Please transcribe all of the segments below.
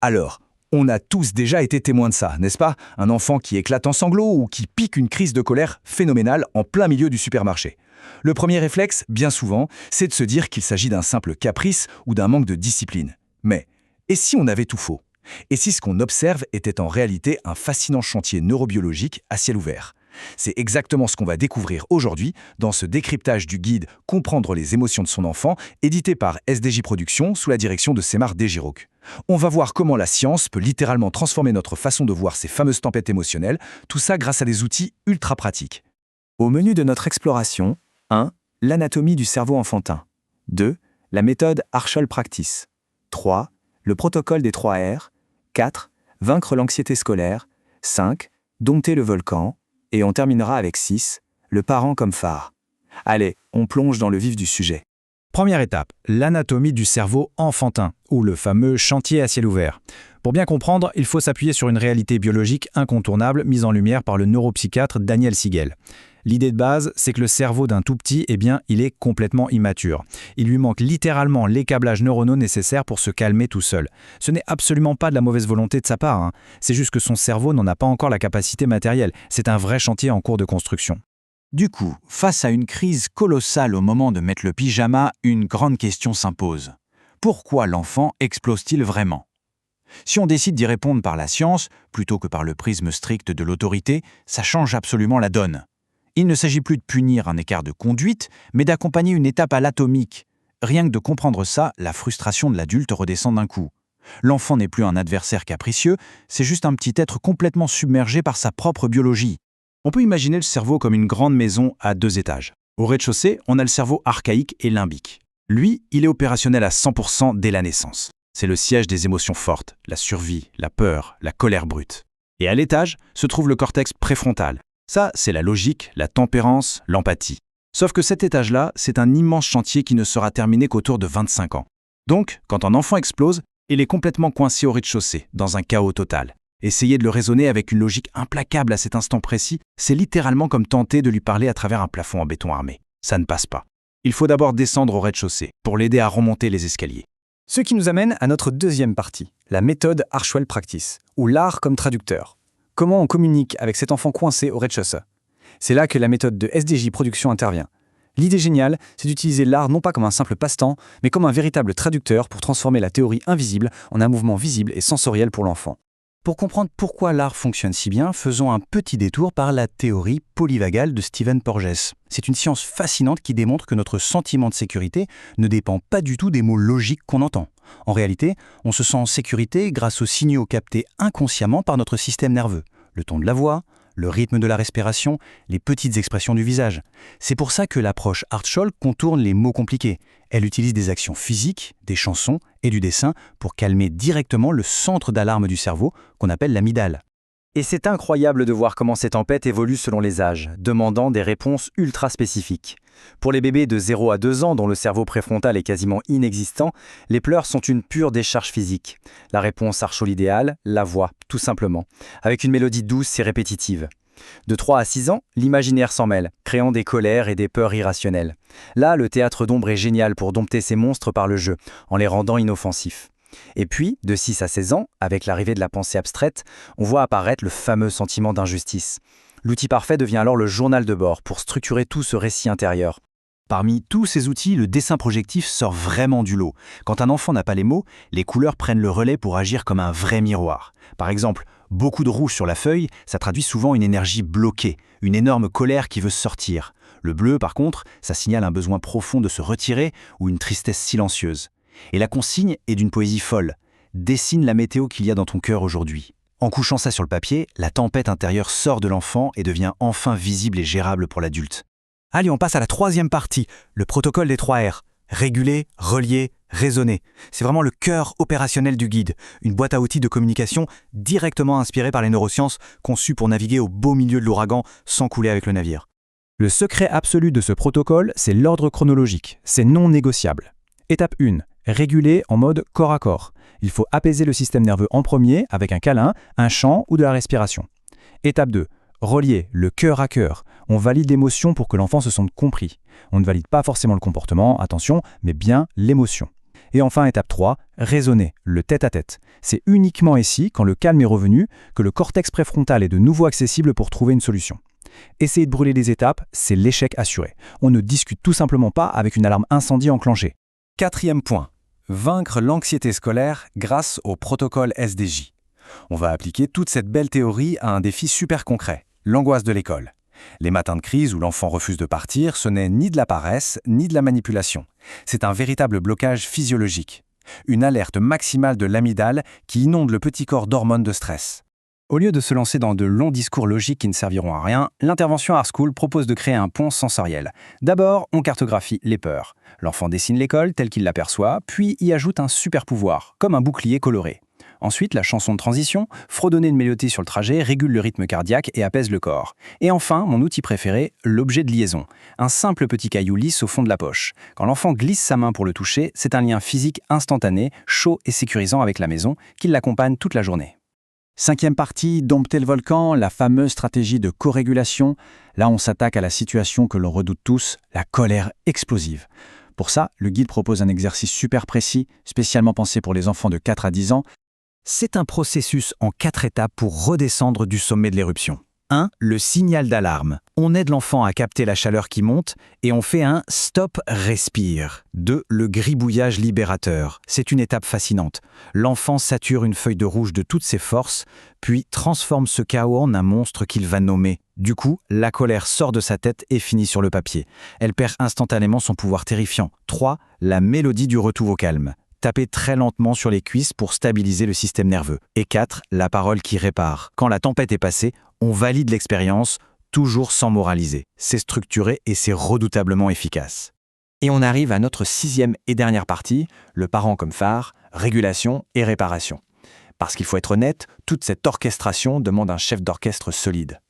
Alors, on a tous déjà été témoins de ça, n'est-ce pas? Un enfant qui éclate en sanglots ou qui pique une crise de colère phénoménale en plein milieu du supermarché. Le premier réflexe, bien souvent, c'est de se dire qu'il s'agit d'un simple caprice ou d'un manque de discipline. Mais, et si on avait tout faux? Et si ce qu'on observe était en réalité un fascinant chantier neurobiologique à ciel ouvert? C'est exactement ce qu'on va découvrir aujourd'hui dans ce décryptage du guide Comprendre les émotions de son enfant, édité par SDJ Productions sous la direction de Semar Desgiroc. On va voir comment la science peut littéralement transformer notre façon de voir ces fameuses tempêtes émotionnelles, tout ça grâce à des outils ultra pratiques. Au menu de notre exploration, 1. L'anatomie du cerveau enfantin. 2. La méthode Arshol Practice. 3. Le protocole des 3 R. 4. Vaincre l'anxiété scolaire. 5. Dompter le volcan. Et on terminera avec 6. Le parent comme phare. Allez, on plonge dans le vif du sujet. Première étape, l'anatomie du cerveau enfantin, ou le fameux chantier à ciel ouvert. Pour bien comprendre, il faut s'appuyer sur une réalité biologique incontournable mise en lumière par le neuropsychiatre Daniel Siegel. L'idée de base, c'est que le cerveau d'un tout petit, il est complètement immature. Il lui manque littéralement les câblages neuronaux nécessaires pour se calmer tout seul. Ce n'est absolument pas de la mauvaise volonté de sa part, C'est juste que son cerveau n'en a pas encore la capacité matérielle. C'est un vrai chantier en cours de construction. Du coup, face à une crise colossale au moment de mettre le pyjama, une grande question s'impose. Pourquoi l'enfant explose-t-il vraiment? Si on décide d'y répondre par la science, plutôt que par le prisme strict de l'autorité, ça change absolument la donne. Il ne s'agit plus de punir un écart de conduite, mais d'accompagner une étape à l'atomique. Rien que de comprendre ça, la frustration de l'adulte redescend d'un coup. L'enfant n'est plus un adversaire capricieux, c'est juste un petit être complètement submergé par sa propre biologie. On peut imaginer le cerveau comme une grande maison à 2 étages. Au rez-de-chaussée, on a le cerveau archaïque et limbique. Lui, il est opérationnel à 100% dès la naissance. C'est le siège des émotions fortes, la survie, la peur, la colère brute. Et à l'étage se trouve le cortex préfrontal. Ça, c'est la logique, la tempérance, l'empathie. Sauf que cet étage-là, c'est un immense chantier qui ne sera terminé qu'autour de 25 ans. Donc, quand un enfant explose, il est complètement coincé au rez-de-chaussée, dans un chaos total. Essayer de le raisonner avec une logique implacable à cet instant précis, c'est littéralement comme tenter de lui parler à travers un plafond en béton armé. Ça ne passe pas. Il faut d'abord descendre au rez-de-chaussée pour l'aider à remonter les escaliers. Ce qui nous amène à notre deuxième partie, la méthode Arshol Practice, ou l'art comme traducteur. Comment on communique avec cet enfant coincé au rez-de-chaussée? C'est là que la méthode de SDJ Productions intervient. L'idée géniale, c'est d'utiliser l'art non pas comme un simple passe-temps, mais comme un véritable traducteur pour transformer la théorie invisible en un mouvement visible et sensoriel pour l'enfant. Pour comprendre pourquoi l'art fonctionne si bien, faisons un petit détour par la théorie polyvagale de Stephen Porges. C'est une science fascinante qui démontre que notre sentiment de sécurité ne dépend pas du tout des mots logiques qu'on entend. En réalité, on se sent en sécurité grâce aux signaux captés inconsciemment par notre système nerveux. Le ton de la voix, le rythme de la respiration, les petites expressions du visage. C'est pour ça que l'approche Arshol contourne les mots compliqués. Elle utilise des actions physiques, des chansons et du dessin pour calmer directement le centre d'alarme du cerveau qu'on appelle l'amygdale. Et c'est incroyable de voir comment ces tempêtes évoluent selon les âges, demandant des réponses ultra spécifiques. Pour les bébés de 0 à 2 ans dont le cerveau préfrontal est quasiment inexistant, les pleurs sont une pure décharge physique. La réponse Arshol idéale, la voix, tout simplement, avec une mélodie douce et répétitive. De 3 à 6 ans, l'imaginaire s'en mêle, créant des colères et des peurs irrationnelles. Là, le théâtre d'ombre est génial pour dompter ces monstres par le jeu, en les rendant inoffensifs. Et puis, de 6 à 16 ans, avec l'arrivée de la pensée abstraite, on voit apparaître le fameux sentiment d'injustice. L'outil parfait devient alors le journal de bord pour structurer tout ce récit intérieur. Parmi tous ces outils, le dessin projectif sort vraiment du lot. Quand un enfant n'a pas les mots, les couleurs prennent le relais pour agir comme un vrai miroir. Par exemple, beaucoup de rouge sur la feuille, ça traduit souvent une énergie bloquée, une énorme colère qui veut sortir. Le bleu, par contre, ça signale un besoin profond de se retirer ou une tristesse silencieuse. Et la consigne est d'une poésie folle. Dessine la météo qu'il y a dans ton cœur aujourd'hui. En couchant ça sur le papier, la tempête intérieure sort de l'enfant et devient enfin visible et gérable pour l'adulte. Allez, on passe à la troisième partie, le protocole des 3 R. Réguler, relier, raisonner. C'est vraiment le cœur opérationnel du guide, une boîte à outils de communication directement inspirée par les neurosciences, conçue pour naviguer au beau milieu de l'ouragan sans couler avec le navire. Le secret absolu de ce protocole, c'est l'ordre chronologique. C'est non négociable. Étape 1. Réguler en mode corps à corps. Il faut apaiser le système nerveux en premier avec un câlin, un chant ou de la respiration. Étape 2. Relier, le cœur à cœur. On valide l'émotion pour que l'enfant se sente compris. On ne valide pas forcément le comportement, attention, mais bien l'émotion. Et enfin, étape 3, raisonner, le tête-à-tête. C'est uniquement ici, quand le calme est revenu, que le cortex préfrontal est de nouveau accessible pour trouver une solution. Essayer de brûler les étapes, c'est l'échec assuré. On ne discute tout simplement pas avec une alarme incendie enclenchée. 4e point, vaincre l'anxiété scolaire grâce au protocole SDJ. On va appliquer toute cette belle théorie à un défi super concret, l'angoisse de l'école. Les matins de crise où l'enfant refuse de partir, ce n'est ni de la paresse, ni de la manipulation. C'est un véritable blocage physiologique. Une alerte maximale de l'amygdale qui inonde le petit corps d'hormones de stress. Au lieu de se lancer dans de longs discours logiques qui ne serviront à rien, l'intervention Art School propose de créer un pont sensoriel. D'abord, on cartographie les peurs. L'enfant dessine l'école telle qu'il l'aperçoit, puis y ajoute un super pouvoir, comme un bouclier coloré. Ensuite, la chanson de transition, fredonner une mélodie sur le trajet, régule le rythme cardiaque et apaise le corps. Et enfin, mon outil préféré, l'objet de liaison. Un simple petit caillou lisse au fond de la poche. Quand l'enfant glisse sa main pour le toucher, c'est un lien physique instantané, chaud et sécurisant avec la maison, qui l'accompagne toute la journée. 5e partie, dompter le volcan, la fameuse stratégie de co-régulation. Là, on s'attaque à la situation que l'on redoute tous, la colère explosive. Pour ça, le guide propose un exercice super précis, spécialement pensé pour les enfants de 4 à 10 ans. C'est un processus en 4 étapes pour redescendre du sommet de l'éruption. 1. Le signal d'alarme. On aide l'enfant à capter la chaleur qui monte et on fait un « stop, respire ». 2. Le gribouillage libérateur. C'est une étape fascinante. L'enfant sature une feuille de rouge de toutes ses forces, puis transforme ce chaos en un monstre qu'il va nommer. Du coup, la colère sort de sa tête et finit sur le papier. Elle perd instantanément son pouvoir terrifiant. 3. La mélodie du retour au calme. Taper très lentement sur les cuisses pour stabiliser le système nerveux. Et 4. La parole qui répare. Quand la tempête est passée, on valide l'expérience, toujours sans moraliser. C'est structuré et c'est redoutablement efficace. Et on arrive à notre 6e et dernière partie, le parent comme phare, régulation et réparation. Parce qu'il faut être honnête, toute cette orchestration demande un chef d'orchestre solide.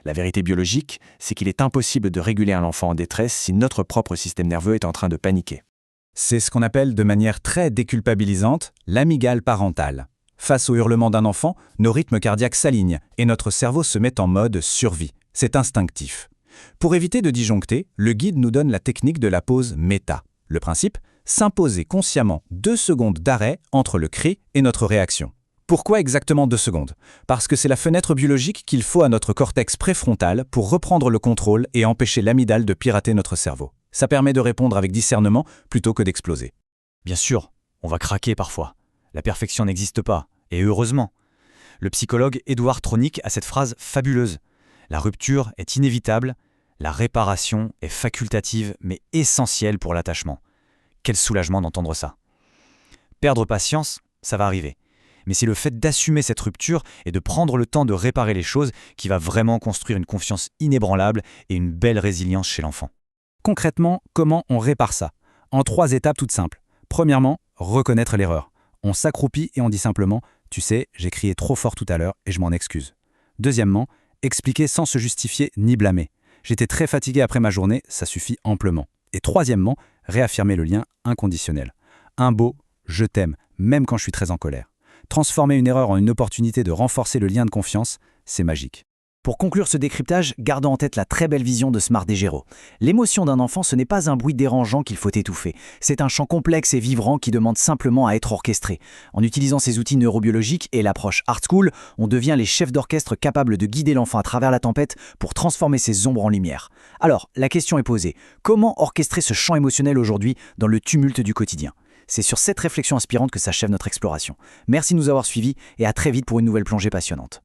La vérité biologique, c'est qu'il est impossible de réguler un enfant en détresse si notre propre système nerveux est en train de paniquer. C'est ce qu'on appelle de manière très déculpabilisante l'amygdale parentale. Face au hurlement d'un enfant, nos rythmes cardiaques s'alignent et notre cerveau se met en mode survie. C'est instinctif. Pour éviter de disjoncter, le guide nous donne la technique de la pause méta. Le principe, s'imposer consciemment 2 secondes d'arrêt entre le cri et notre réaction. Pourquoi exactement 2 secondes? Parce que c'est la fenêtre biologique qu'il faut à notre cortex préfrontal pour reprendre le contrôle et empêcher l'amygdale de pirater notre cerveau. Ça permet de répondre avec discernement plutôt que d'exploser. Bien sûr, on va craquer parfois. La perfection n'existe pas, et heureusement. Le psychologue Édouard Tronic a cette phrase fabuleuse. La rupture est inévitable, la réparation est facultative mais essentielle pour l'attachement. Quel soulagement d'entendre ça. Perdre patience, ça va arriver. Mais c'est le fait d'assumer cette rupture et de prendre le temps de réparer les choses qui va vraiment construire une confiance inébranlable et une belle résilience chez l'enfant. Concrètement, comment on répare ça? En 3 étapes toutes simples. Premièrement, reconnaître l'erreur. On s'accroupit et on dit simplement « Tu sais, j'ai crié trop fort tout à l'heure et je m'en excuse ». Deuxièmement, expliquer sans se justifier ni blâmer. J'étais très fatigué après ma journée, ça suffit amplement. Et troisièmement, réaffirmer le lien inconditionnel. Un beau « je t'aime », même quand je suis très en colère. Transformer une erreur en une opportunité de renforcer le lien de confiance, c'est magique. Pour conclure ce décryptage, gardons en tête la très belle vision de Smart Degero. L'émotion d'un enfant, ce n'est pas un bruit dérangeant qu'il faut étouffer. C'est un chant complexe et vibrant qui demande simplement à être orchestré. En utilisant ces outils neurobiologiques et l'approche Art School, on devient les chefs d'orchestre capables de guider l'enfant à travers la tempête pour transformer ses ombres en lumière. Alors, la question est posée. Comment orchestrer ce chant émotionnel aujourd'hui dans le tumulte du quotidien ? C'est sur cette réflexion inspirante que s'achève notre exploration. Merci de nous avoir suivis et à très vite pour une nouvelle plongée passionnante.